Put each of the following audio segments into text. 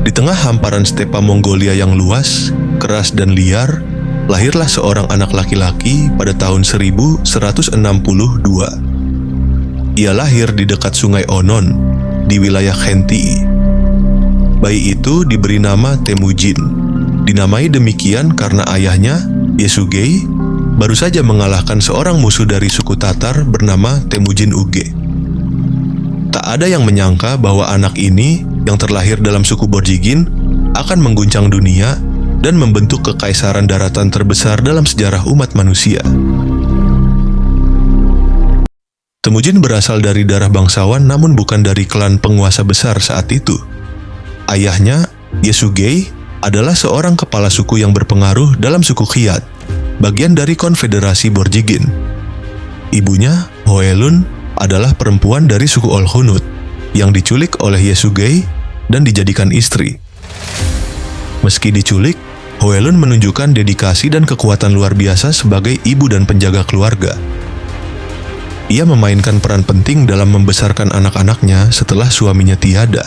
Di tengah hamparan stepa Mongolia yang luas, keras dan liar, lahirlah seorang anak laki-laki pada tahun 1162. Ia lahir di dekat sungai Onon, di wilayah Khentii. Bayi itu diberi nama Temujin. Dinamai demikian karena ayahnya, Yesugei, baru saja mengalahkan seorang musuh dari suku Tatar bernama Temujin Uge. Tak ada yang menyangka bahwa anak ini yang terlahir dalam suku Borjigin akan mengguncang dunia dan membentuk kekaisaran daratan terbesar dalam sejarah umat manusia. Temujin berasal dari darah bangsawan namun bukan dari klan penguasa besar saat itu. Ayahnya, Yesugei, adalah seorang kepala suku yang berpengaruh dalam suku Khiat, bagian dari konfederasi Borjigin. Ibunya, Hoelun, adalah perempuan dari suku Olhunut yang diculik oleh Yesugei dan dijadikan istri. Meski diculik, Hoelun menunjukkan dedikasi dan kekuatan luar biasa sebagai ibu dan penjaga keluarga. Ia memainkan peran penting dalam membesarkan anak-anaknya setelah suaminya tiada.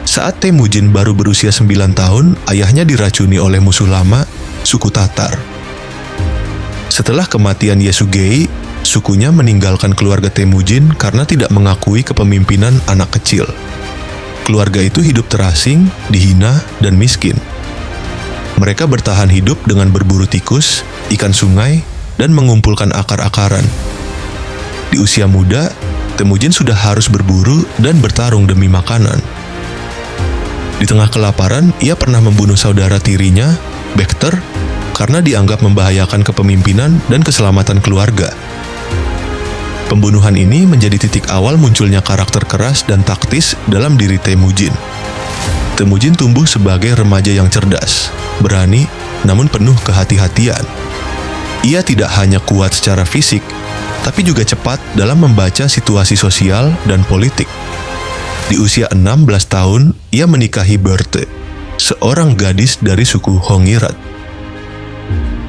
Saat Temujin baru berusia 9 tahun, ayahnya diracuni oleh musuh lama, suku Tatar. Setelah kematian Yesugei, sukunya meninggalkan keluarga Temujin karena tidak mengakui kepemimpinan anak kecil. Keluarga itu hidup terasing, dihina, dan miskin. Mereka bertahan hidup dengan berburu tikus, ikan sungai, dan mengumpulkan akar-akaran. Di usia muda, Temujin sudah harus berburu dan bertarung demi makanan. Di tengah kelaparan, ia pernah membunuh saudara tirinya, Bekter, karena dianggap membahayakan kepemimpinan dan keselamatan keluarga. Pembunuhan ini menjadi titik awal munculnya karakter keras dan taktis dalam diri Temujin. Temujin tumbuh sebagai remaja yang cerdas, berani, namun penuh kehati-hatian. Ia tidak hanya kuat secara fisik, tapi juga cepat dalam membaca situasi sosial dan politik. Di usia 16 tahun, ia menikahi Berthe, seorang gadis dari suku Hongirat.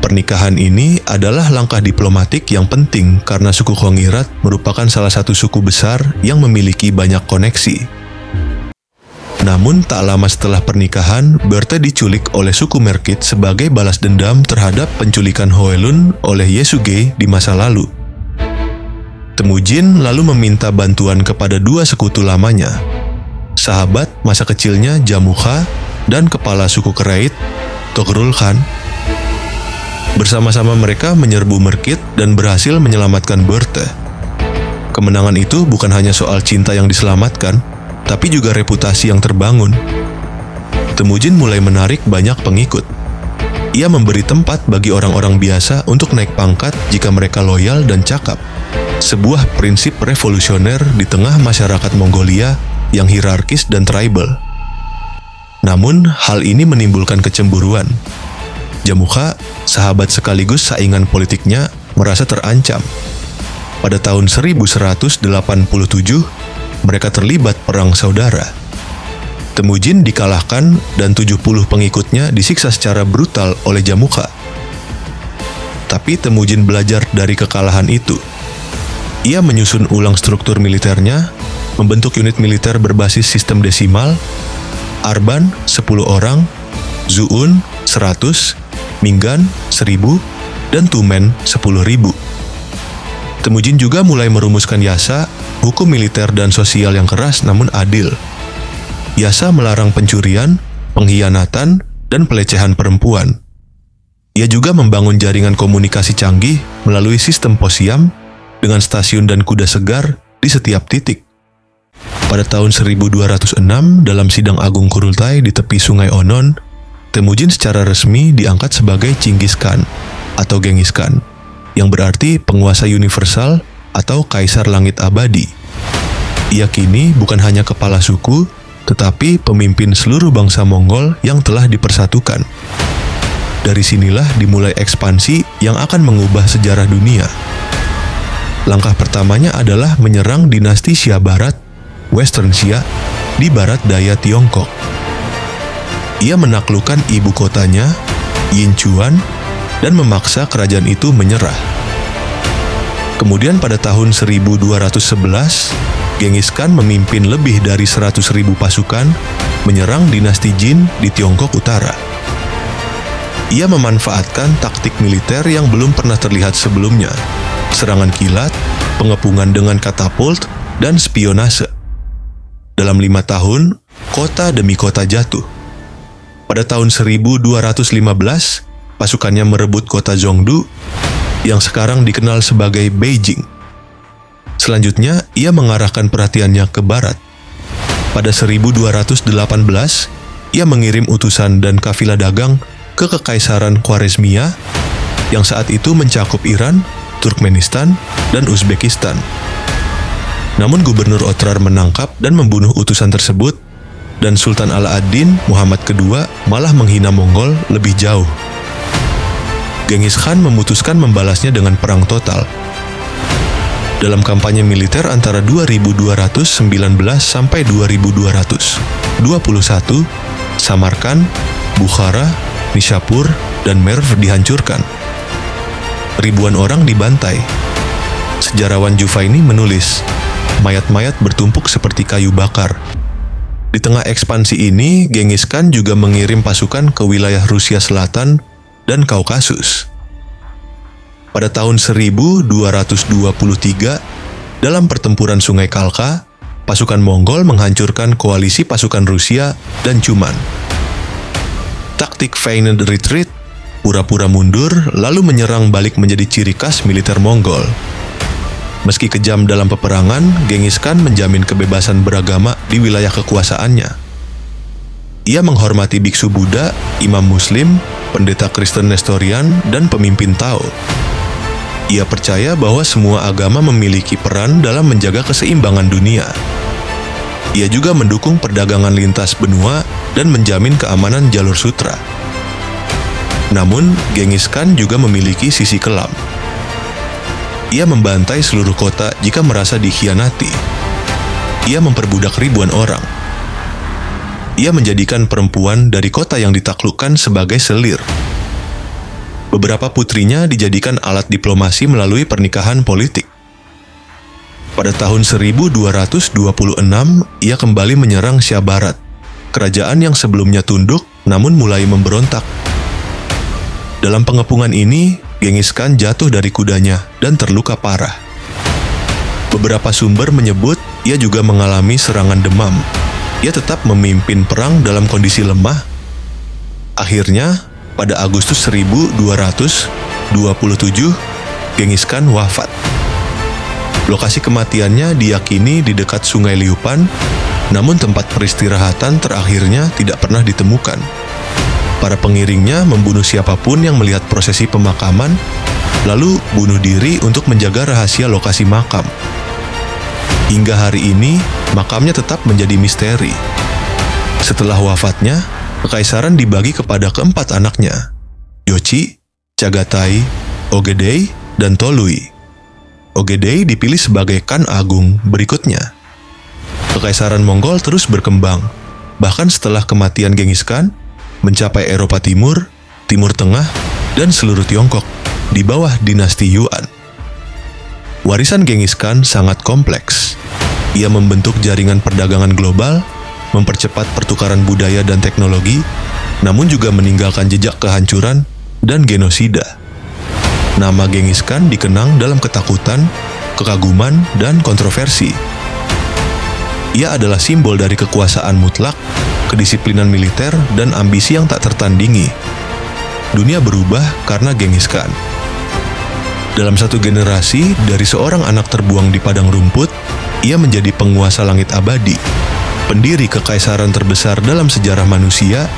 Pernikahan ini adalah langkah diplomatik yang penting karena suku Hongirat merupakan salah satu suku besar yang memiliki banyak koneksi. Namun tak lama setelah pernikahan, Berthe diculik oleh suku Merkit sebagai balas dendam terhadap penculikan Hoelun oleh Yesugei di masa lalu. Temujin lalu meminta bantuan kepada dua sekutu lamanya, sahabat masa kecilnya Jamukha dan kepala suku Kereit, Togrul Khan. Bersama-sama mereka menyerbu Merkit dan berhasil menyelamatkan Berthe. Kemenangan itu bukan hanya soal cinta yang diselamatkan, tapi juga reputasi yang terbangun. Temujin mulai menarik banyak pengikut. Ia memberi tempat bagi orang-orang biasa untuk naik pangkat jika mereka loyal dan cakap. Sebuah prinsip revolusioner di tengah masyarakat Mongolia yang hierarkis dan tribal. Namun, hal ini menimbulkan kecemburuan. Jamukha, sahabat sekaligus saingan politiknya, merasa terancam. Pada tahun 1187, mereka terlibat perang saudara. Temujin dikalahkan dan 70 pengikutnya disiksa secara brutal oleh Jamukha. Tapi Temujin belajar dari kekalahan itu. Ia menyusun ulang struktur militernya, membentuk unit militer berbasis sistem desimal, Arban 10 orang, Zuun 100, Minggan 1000, dan Tumen 10.000. Temujin juga mulai merumuskan Yasa, hukum militer dan sosial yang keras namun adil. Yasa melarang pencurian, pengkhianatan, dan pelecehan perempuan. Ia juga membangun jaringan komunikasi canggih melalui sistem posiam dengan stasiun dan kuda segar di setiap titik. Pada tahun 1206, dalam sidang agung Kurultai di tepi sungai Onon, Temujin secara resmi diangkat sebagai Chinggis Khan atau Genghis Khan, yang berarti penguasa universal atau kaisar langit abadi. Ia kini bukan hanya kepala suku, tetapi pemimpin seluruh bangsa Mongol yang telah dipersatukan. Dari sinilah dimulai ekspansi yang akan mengubah sejarah dunia. Langkah pertamanya adalah menyerang dinasti Xia Barat, Western Xia, di barat daya Tiongkok. Ia menaklukkan ibu kotanya, Yinchuan, dan memaksa kerajaan itu menyerah. Kemudian pada tahun 1211, Genghis Khan memimpin lebih dari 100.000 pasukan menyerang dinasti Jin di Tiongkok Utara. Ia memanfaatkan taktik militer yang belum pernah terlihat sebelumnya, serangan kilat, pengepungan dengan katapult, dan spionase. Dalam 5 tahun, kota demi kota jatuh. Pada tahun 1215, pasukannya merebut kota Zhongdu, yang sekarang dikenal sebagai Beijing. Selanjutnya, ia mengarahkan perhatiannya ke barat. Pada 1218, ia mengirim utusan dan kafilah dagang ke Kekaisaran Khwarezmia yang saat itu mencakup Iran, Turkmenistan, dan Uzbekistan. Namun Gubernur Otrar menangkap dan membunuh utusan tersebut, dan Sultan Ala-ad-Din Muhammad II malah menghina Mongol lebih jauh. Genghis Khan memutuskan membalasnya dengan perang total. Dalam kampanye militer antara 2219 sampai 2221, Samarkand, Bukhara, Nishapur, dan Merv dihancurkan. Ribuan orang dibantai. Sejarawan Juvaini menulis, mayat-mayat bertumpuk seperti kayu bakar. Di tengah ekspansi ini, Genghis Khan juga mengirim pasukan ke wilayah Rusia Selatan dan Kaukasus. Pada tahun 1223, dalam pertempuran Sungai Kalka, pasukan Mongol menghancurkan koalisi pasukan Rusia dan Cuman. Taktik feigned retreat, pura-pura mundur lalu menyerang balik menjadi ciri khas militer Mongol. Meski kejam dalam peperangan, Genghis Khan menjamin kebebasan beragama di wilayah kekuasaannya. Ia menghormati biksu Buddha, imam Muslim, pendeta Kristen Nestorian, dan pemimpin Tao. Ia percaya bahwa semua agama memiliki peran dalam menjaga keseimbangan dunia. Ia juga mendukung perdagangan lintas benua dan menjamin keamanan jalur sutra. Namun, Genghis Khan juga memiliki sisi kelam. Ia membantai seluruh kota jika merasa dikhianati. Ia memperbudak ribuan orang. Ia menjadikan perempuan dari kota yang ditaklukkan sebagai selir. Beberapa putrinya dijadikan alat diplomasi melalui pernikahan politik. Pada tahun 1226, ia kembali menyerang Syah Barat, kerajaan yang sebelumnya tunduk namun mulai memberontak. Dalam pengepungan ini, Genghis Khan jatuh dari kudanya dan terluka parah. Beberapa sumber menyebut ia juga mengalami serangan demam. Ia tetap memimpin perang dalam kondisi lemah. Akhirnya, pada Agustus 1227, Genghis Khan wafat. Lokasi kematiannya diyakini di dekat Sungai Liupan, namun tempat peristirahatan terakhirnya tidak pernah ditemukan. Para pengiringnya membunuh siapapun yang melihat prosesi pemakaman, lalu bunuh diri untuk menjaga rahasia lokasi makam. Hingga hari ini, makamnya tetap menjadi misteri. Setelah wafatnya, kekaisaran dibagi kepada keempat anaknya, Jochi, Chagatai, Ogedei, dan Tolui. Ogedei dipilih sebagai Khan Agung berikutnya. Kekaisaran Mongol terus berkembang, bahkan setelah kematian Genghis Khan, mencapai Eropa Timur, Timur Tengah, dan seluruh Tiongkok di bawah dinasti Yuan. Warisan Genghis Khan sangat kompleks. Ia membentuk jaringan perdagangan global, mempercepat pertukaran budaya dan teknologi, namun juga meninggalkan jejak kehancuran dan genosida. Nama Genghis Khan dikenang dalam ketakutan, kekaguman, dan kontroversi. Ia adalah simbol dari kekuasaan mutlak, kedisiplinan militer, dan ambisi yang tak tertandingi. Dunia berubah karena Genghis Khan. Dalam satu generasi, dari seorang anak terbuang di padang rumput, ia menjadi penguasa langit abadi, pendiri kekaisaran terbesar dalam sejarah manusia,